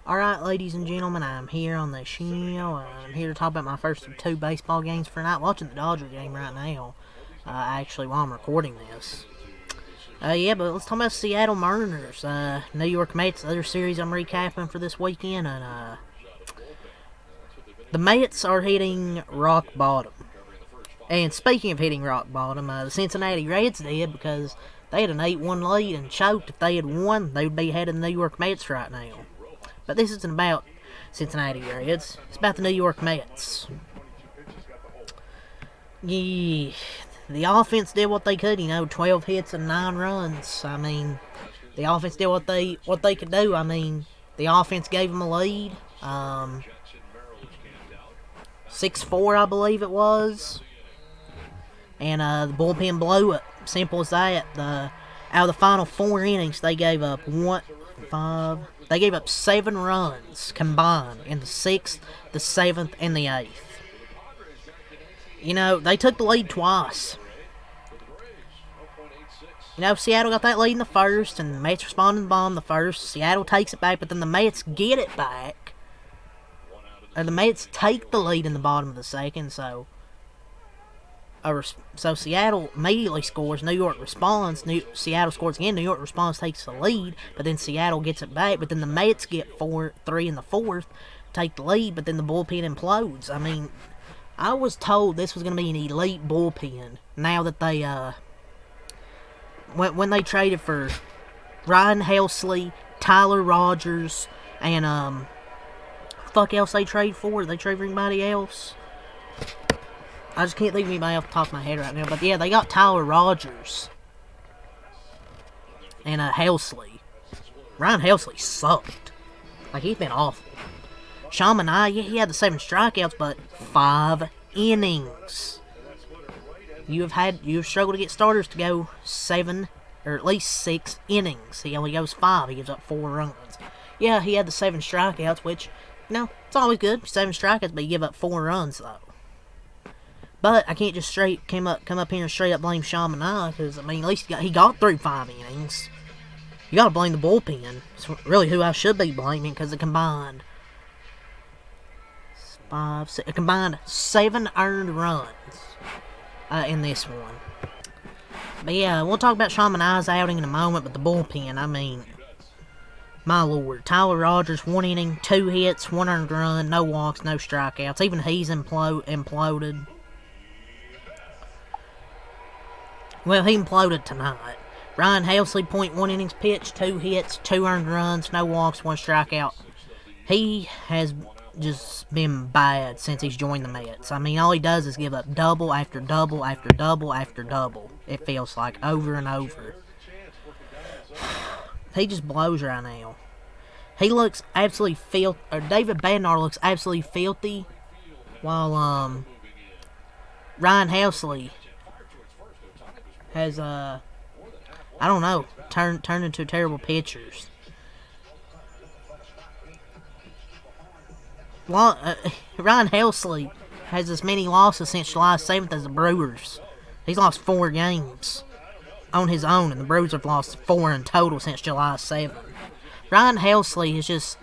Alright, ladies and gentlemen, I'm here on the show, and I'm here to talk about my first of 2 baseball games for tonight. Watching the Dodger game right now, actually, while I'm recording this. Yeah, but let's talk about Seattle Mariners, New York Mets, the other series I'm recapping for this weekend, and, the Mets are hitting rock bottom. And speaking of hitting rock bottom, the Cincinnati Reds did, because they had an 8-1 lead and choked. If they had won, they would be ahead of the New York Mets right now. But this isn't about Cincinnati Reds. It's about the New York Mets. Yeah, the offense did what they could. 12 hits and 9 runs. I mean, the offense did what they could do. I mean, the offense gave them a lead. 6-4, I believe it was. And the bullpen blew it. Simple as that. Out of the final 4 innings, they gave up 7 runs combined in the 6th, the 7th, and the 8th. They took the lead twice. Seattle got that lead in the first, and the Mets responded to the bomb the first. Seattle takes it back, but then the Mets get it back. And the Mets take the lead in the bottom of the second, so Seattle immediately scores. New York responds. Seattle scores again. New York responds, takes the lead, but then Seattle gets it back. But then the Mets get 3 in the 4th, take the lead, but then the bullpen implodes. I mean, I was told this was going to be an elite bullpen. Now that they when they traded for Ryan Helsley, Tyler Rogers, and fuck else they trade for? Did they trade for anybody else? I just can't think of anybody off the top of my head right now. But yeah, they got Tyler Rogers and Helsley. Ryan Helsley sucked. Like, he's been awful. Sean Manaea, yeah, he had the 7 strikeouts, but 5 innings. You've struggled to get starters to go 7 or at least 6 innings. He only goes 5. He gives up 4 runs. Yeah, he had the 7 strikeouts, which, it's always good. 7 strikeouts, but you give up 4 runs though. But I can't just come up here and straight up blame Sean Manaea, because, at least he got through 5 innings. You gotta blame the bullpen. It's really who I should be blaming, because it combined 7 earned runs in this one. But yeah, we'll talk about Sean Manaea's outing in a moment, but the bullpen, my lord. Tyler Rogers, 1 inning, 2 hits, 1 earned run, no walks, no strikeouts. Even he's imploded. Well, he imploded tonight. Ryan Helsley, 0.1 innings pitched, 2 hits, 2 earned runs, no walks, 1 strikeout. He has just been bad since he's joined the Mets. All he does is give up double after double after double after double. It feels like, over and over. He just blows right now. He looks absolutely filthy. David Bednar looks absolutely filthy, while Ryan Helsley has turned into terrible pitchers. Ryan Helsley has as many losses since July 7th as the Brewers. He's lost 4 games on his own, and the Brewers have lost 4 in total since July 7th. Ryan Helsley is just...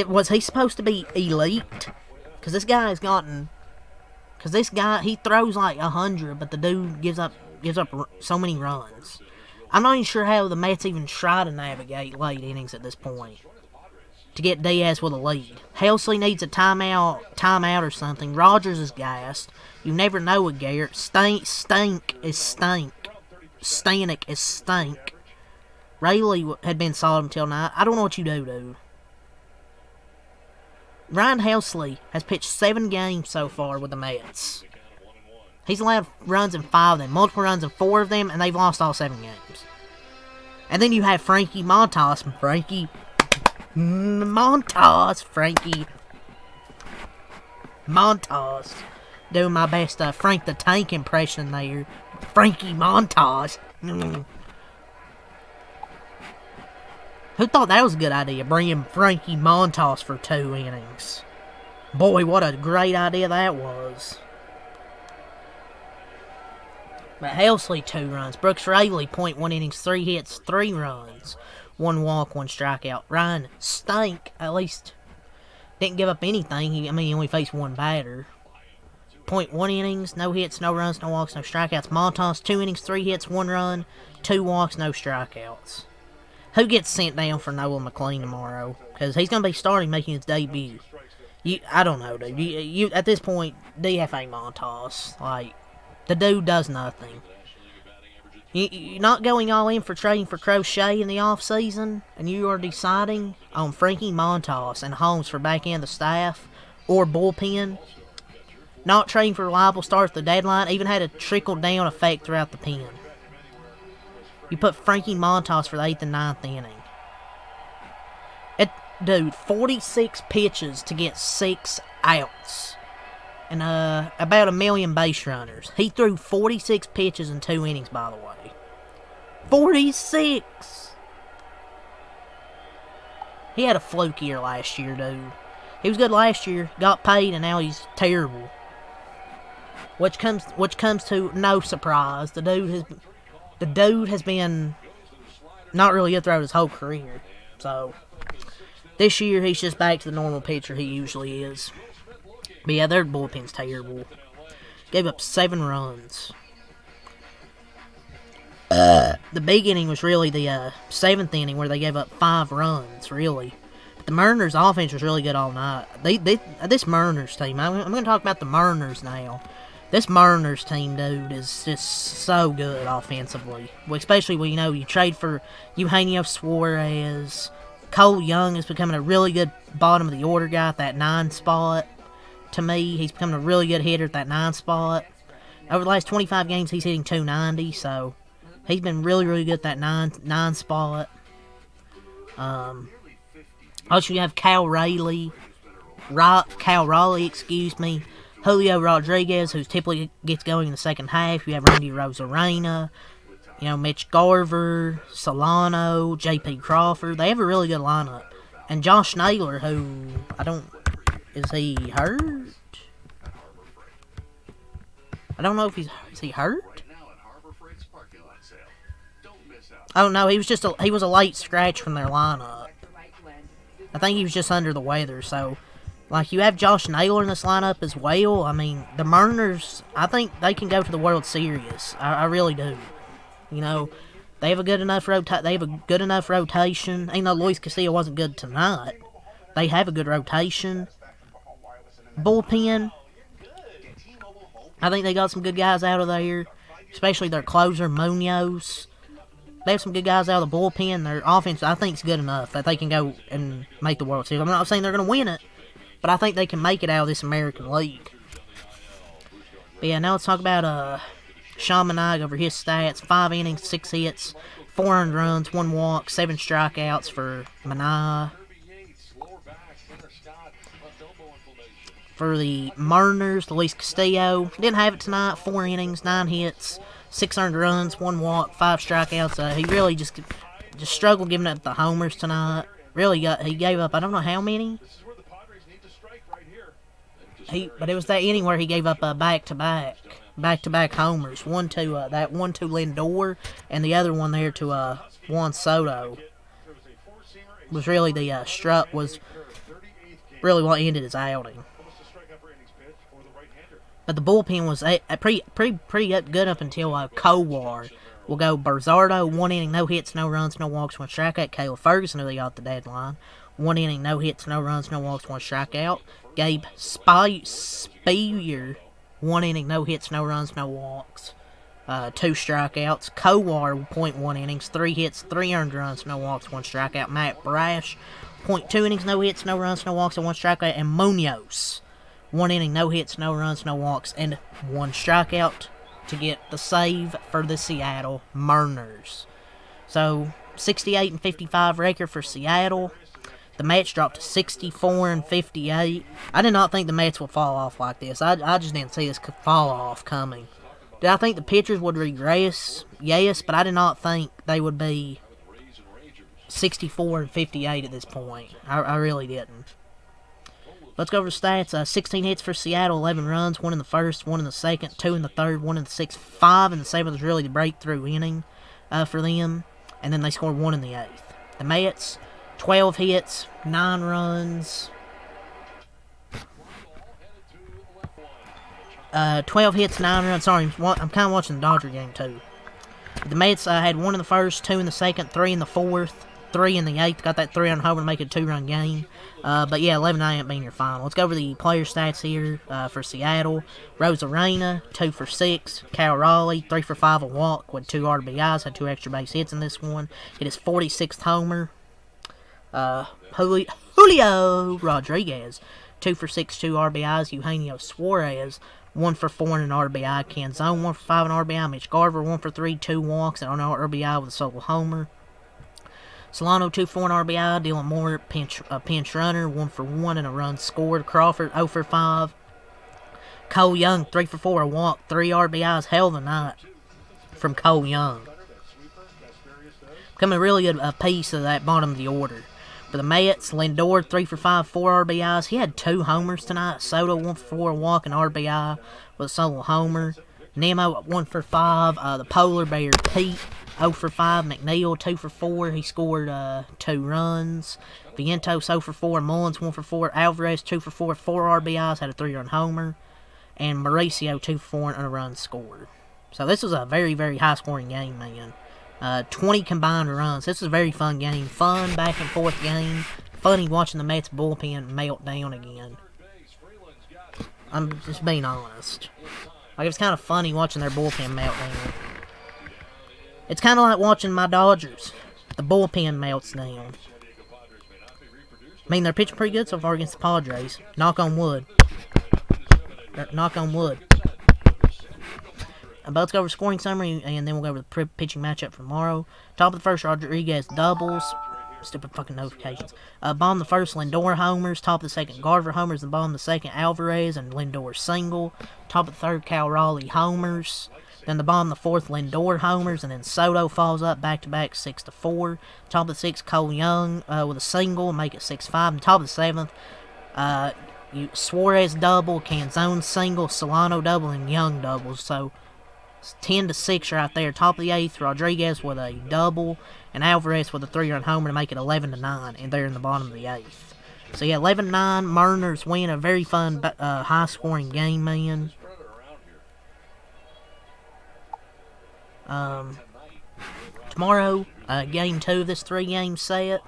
Was he supposed to be elite? Because this guy has gotten... he throws like 100, but the dude gives up so many runs. I'm not even sure how the Mets even try to navigate late innings at this point to get Diaz with a lead. Helsley needs a timeout or something. Rogers is gassed. You never know with Garrett. Stanek is stank. Rayleigh had been solid until now. I don't know what you do, dude. Ryan Helsley has pitched 7 games so far with the Mets. He's allowed runs in 5 of them, multiple runs in 4 of them, and they've lost all 7 games. And then you have Frankie Montas. Frankie Montas. Doing my best Frank the Tank impression there. Frankie Montas. Who thought that was a good idea, bringing Frankie Montas for 2 innings? Boy, what a great idea that was. But Helsley, 2 runs. Brooks Raley, 0.1 innings, 3 hits, 3 runs. 1 walk, 1 strikeout. Ryan Stank, at least, didn't give up anything. He only faced 1 batter. .1 innings, no hits, no runs, no walks, no strikeouts. Montas, 2 innings, 3 hits, 1 run, 2 walks, no strikeouts. Who gets sent down for Noah McLean tomorrow? Because he's going to be starting, making his debut. I don't know, dude. You at this point, DFA Montas. Like, the dude does nothing. You're not going all in for trading for Crochet in the offseason, and you are deciding on Frankie Montas and Holmes for back end of the staff or bullpen. Not trading for reliable starts at the deadline even had a trickle-down effect throughout the pen. You put Frankie Montas for the 8th and 9th inning. Dude, 46 pitches to get 6 outs. And about 1 million base runners. He threw 46 pitches in 2 innings, by the way. 46! He had a fluke year last year, dude. He was good last year, got paid, and now he's terrible. Which comes to no surprise. The dude has been not really good throughout his whole career. So this year he's just back to the normal pitcher he usually is. But yeah, their bullpen's terrible. Gave up 7 runs. The big inning was really the 7th inning where they gave up 5 runs, really. But the Mariners' offense was really good all night. This Mariners team, I'm going to talk about the Mariners now. This Mariners team, dude, is just so good offensively. Especially when, you trade for Eugenio Suarez. Cole Young is becoming a really good bottom of the order guy at that 9 spot. To me, he's becoming a really good hitter at that 9 spot. Over the last 25 games, he's hitting .290, so he's been really, really good at that 9 spot. Also, you have Cal Raleigh, Julio Rodriguez, who typically gets going in the second half. You have Randy Rosarena, Mitch Garver, Solano, J.P. Crawford. They have a really good lineup. And Josh Naylor, who, is he hurt? I don't know if is he hurt? Oh no, he was a late scratch from their lineup. I think he was just under the weather, so you have Josh Naylor in this lineup as well. The Mariners, I think they can go to the World Series. I really do. They have a good enough rotation. Even though Luis Castillo wasn't good tonight, they have a good rotation. Bullpen, I think they got some good guys out of there, especially their closer, Munoz. They have some good guys out of the bullpen. Their offense, I think, is good enough that they can go and make the World Series. I'm not saying they're going to win it, but I think they can make it out of this American League. But yeah, now let's talk about Sean Manaea over his stats. 5 innings, 6 hits, 400 runs, 1 walk, 7 strikeouts for Manaea. For the Mariners, Luis Castillo didn't have it tonight. 4 innings, 9 hits, 600 runs, 1 walk, 5 strikeouts. He really just struggled giving up the homers tonight. He gave up, I don't know how many. But it was that inning where he gave up back-to-back homers. One to Lindor, and the other one there to Juan Soto. Was really was really what ended his outing. But the bullpen was pretty good up until Kowar. We'll go Barzardo, 1 inning, no hits, no runs, no walks, 1 strikeout. Caleb Ferguson, who they got the deadline. 1 inning, no hits, no runs, no walks, 1 strikeout. Gabe Speier, 1 inning, no hits, no runs, no walks, 2 strikeouts. Kowar, 0.1 innings, 3 hits, 300 runs, no walks, 1 strikeout. Matt Brash, 0.2 innings, no hits, no runs, no walks, and 1 strikeout. And Munoz, 1 inning, no hits, no runs, no walks, and 1 strikeout to get the save for the Seattle Mariners. So, 68-55 record for Seattle. The Mets dropped to 64-58. I did not think the Mets would fall off like this. I just didn't see this fall off coming. Did I think the pitchers would regress? Yes, but I did not think they would be 64-58 at this point. I really didn't. Let's go over the stats. 16 hits for Seattle, 11 runs, 1 in the first, 1 in the second, 2 in the third, 1 in the sixth, 5 in the seventh was really the breakthrough inning for them. And then they scored 1 in the 8th. The Mets, 12 hits, 9 runs. 12 hits, 9 runs. Sorry, I'm kind of watching the Dodger game too. The Mets had 1 in the first, 2 in the second, 3 in the fourth, 3 in the eighth. Got that 3-run homer to make it a 2-run game. But yeah, 11-9 being your final. Let's go over the player stats here for Seattle. Rosarena, 2 for 6. Cal Raleigh, 3 for 5, a walk with 2 RBIs. Had 2 extra base hits in this one. Hit his 46th homer. Julio Rodriguez, 2 for 6, 2 RBIs. Eugenio Suarez, 1 for 4 and an RBI. Canzone, 1 for 5 and an RBI. Mitch Garver, 1 for 3, 2 walks and an RBI with a solo homer. Solano, 2 for 1 RBI. Dylan Moore, pinch runner, 1 for 1 and a run scored. Crawford, 0 for 5. Cole Young, 3 for 4, a walk, 3 RBIs. Hell of a night from Cole Young. Becoming really a piece of that bottom of the order. For the Mets, Lindor, 3 for 5, 4 RBIs. He had 2 homers tonight. Soto, 1 for 4, a walk, and RBI with a solo homer. Nemo, 1 for 5. The Polar Bear, Pete, 0 for 5. McNeil, 2 for 4. He scored 2 runs. Vientos, 0 for 4. Mullins, 1 for 4. Alvarez, 2 for 4. 4 RBIs, had a 3-run homer. And Mauricio, 2 for 4 and a run scored. So this was a very, very high-scoring game, man. 20 combined runs. This is a very fun game. Fun, back-and-forth game. Funny watching the Mets bullpen melt down again. I'm just being honest. Like, it's kind of funny watching their bullpen melt down. It's kind of like watching my Dodgers. The bullpen melts down. I mean, they're pitching pretty good so far against the Padres. Knock on wood. Knock on wood. But let's go over scoring summary, and then we'll go over the pitching matchup for tomorrow. Top of the first, Rodriguez doubles. Stupid fucking notifications. Bottom of the first, Lindor homers. Top of the second, Garver homers. And bottom of the second, Alvarez and Lindor single. Top of the third, Cal Raleigh homers. Then the bottom of the fourth, Lindor homers. And then Soto falls up back-to-back 6-4. Top of the sixth, Cole Young with a single, make it 6-5. And top of the seventh, Suarez double, Canzone single, Solano double, and Young doubles. So 10-6 right there. Top of the eighth, Rodriguez with a double, and Alvarez with a 3-run homer to make it 11-9, and they're in the bottom of the eighth. So yeah, 11-9, Mariners win a very fun, high-scoring game, man. Tomorrow, game 2 of this 3-game set.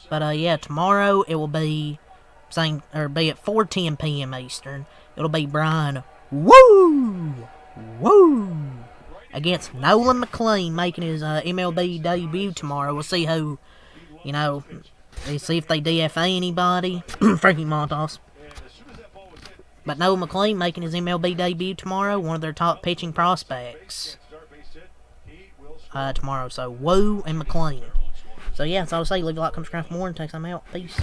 But yeah, tomorrow it will be at 4:10 p.m. Eastern. It'll be Brian Woo against Nolan McLean making his MLB debut tomorrow. We'll see who, see if they DFA anybody. Frankie Montas. But Nolan McLean making his MLB debut tomorrow, one of their top pitching prospects tomorrow. So Woo and McLean. So yeah, that's all I'll say. Leave a like, subscribe for more, and take some out. Peace.